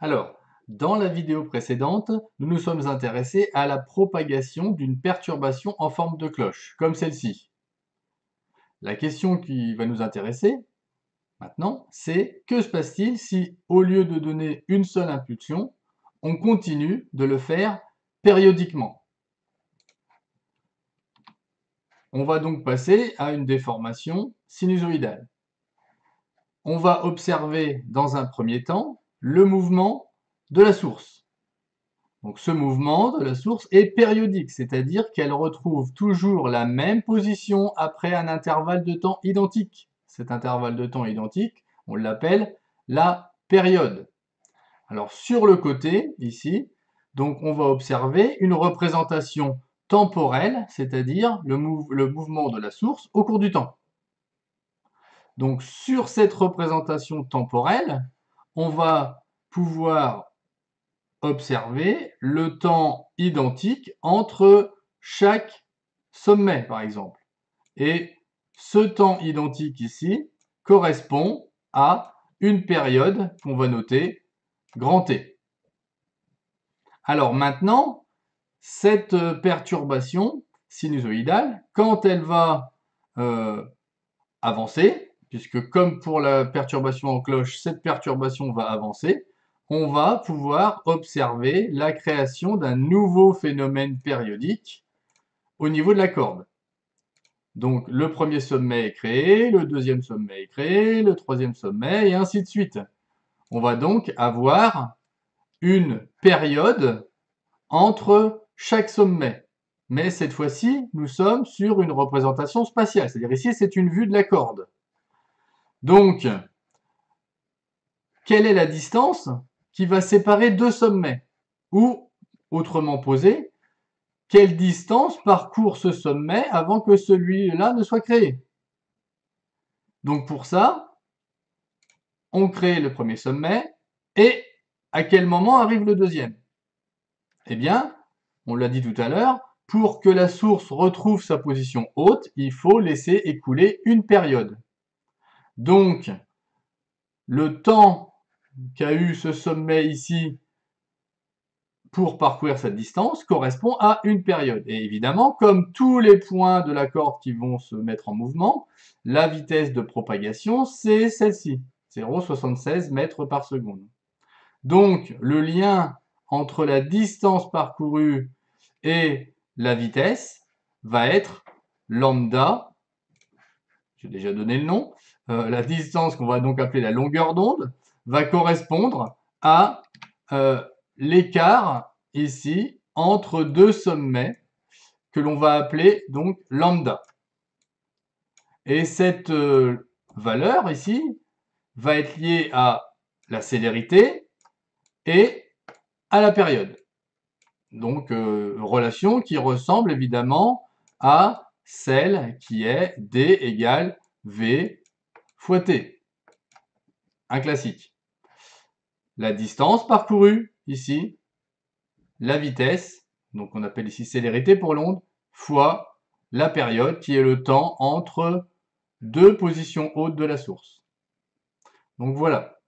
Alors, dans la vidéo précédente, nous nous sommes intéressés à la propagation d'une perturbation en forme de cloche, comme celle-ci. La question qui va nous intéresser maintenant, c'est que se passe-t-il si, au lieu de donner une seule impulsion, on continue de le faire périodiquement? On va donc passer à une déformation sinusoïdale. On va observer dans un premier temps le mouvement de la source. Donc ce mouvement de la source est périodique, c'est-à-dire qu'elle retrouve toujours la même position après un intervalle de temps identique. Cet intervalle de temps identique, on l'appelle la période. Alors sur le côté, ici, donc on va observer une représentation temporelle, c'est-à-dire le mouvement de la source au cours du temps. Donc sur cette représentation temporelle, on va pouvoir observer le temps identique entre chaque sommet, par exemple. Et ce temps identique ici correspond à une période qu'on va noter grand T. Alors maintenant, cette perturbation sinusoïdale, quand elle va avancer, puisque comme pour la perturbation en cloche, cette perturbation va avancer, on va pouvoir observer la création d'un nouveau phénomène périodique au niveau de la corde. Donc le premier sommet est créé, le deuxième sommet est créé, le troisième sommet, et ainsi de suite. On va donc avoir une période entre chaque sommet. Mais cette fois-ci, nous sommes sur une représentation spatiale, c'est-à-dire ici c'est une vue de la corde. Donc, quelle est la distance qui va séparer deux sommets? Ou, autrement posé, quelle distance parcourt ce sommet avant que celui-là ne soit créé? Donc pour ça, on crée le premier sommet, et à quel moment arrive le deuxième? Eh bien, on l'a dit tout à l'heure, pour que la source retrouve sa position haute, il faut laisser écouler une période. Donc, le temps qu'a eu ce sommet ici pour parcourir cette distance correspond à une période. Et évidemment, comme tous les points de la corde qui vont se mettre en mouvement, la vitesse de propagation, c'est celle-ci, 0,76 mètres par seconde. Donc, le lien entre la distance parcourue et la vitesse va être lambda, j'ai déjà donné le nom, la distance qu'on va donc appeler la longueur d'onde, va correspondre à l'écart ici entre deux sommets que l'on va appeler donc lambda. Et cette valeur ici va être liée à la célérité et à la période. Donc relation qui ressemble évidemment à celle qui est D égale V fois T. Un classique. La distance parcourue ici, la vitesse, donc on appelle ici célérité pour l'onde, fois la période qui est le temps entre deux positions hautes de la source. Donc voilà.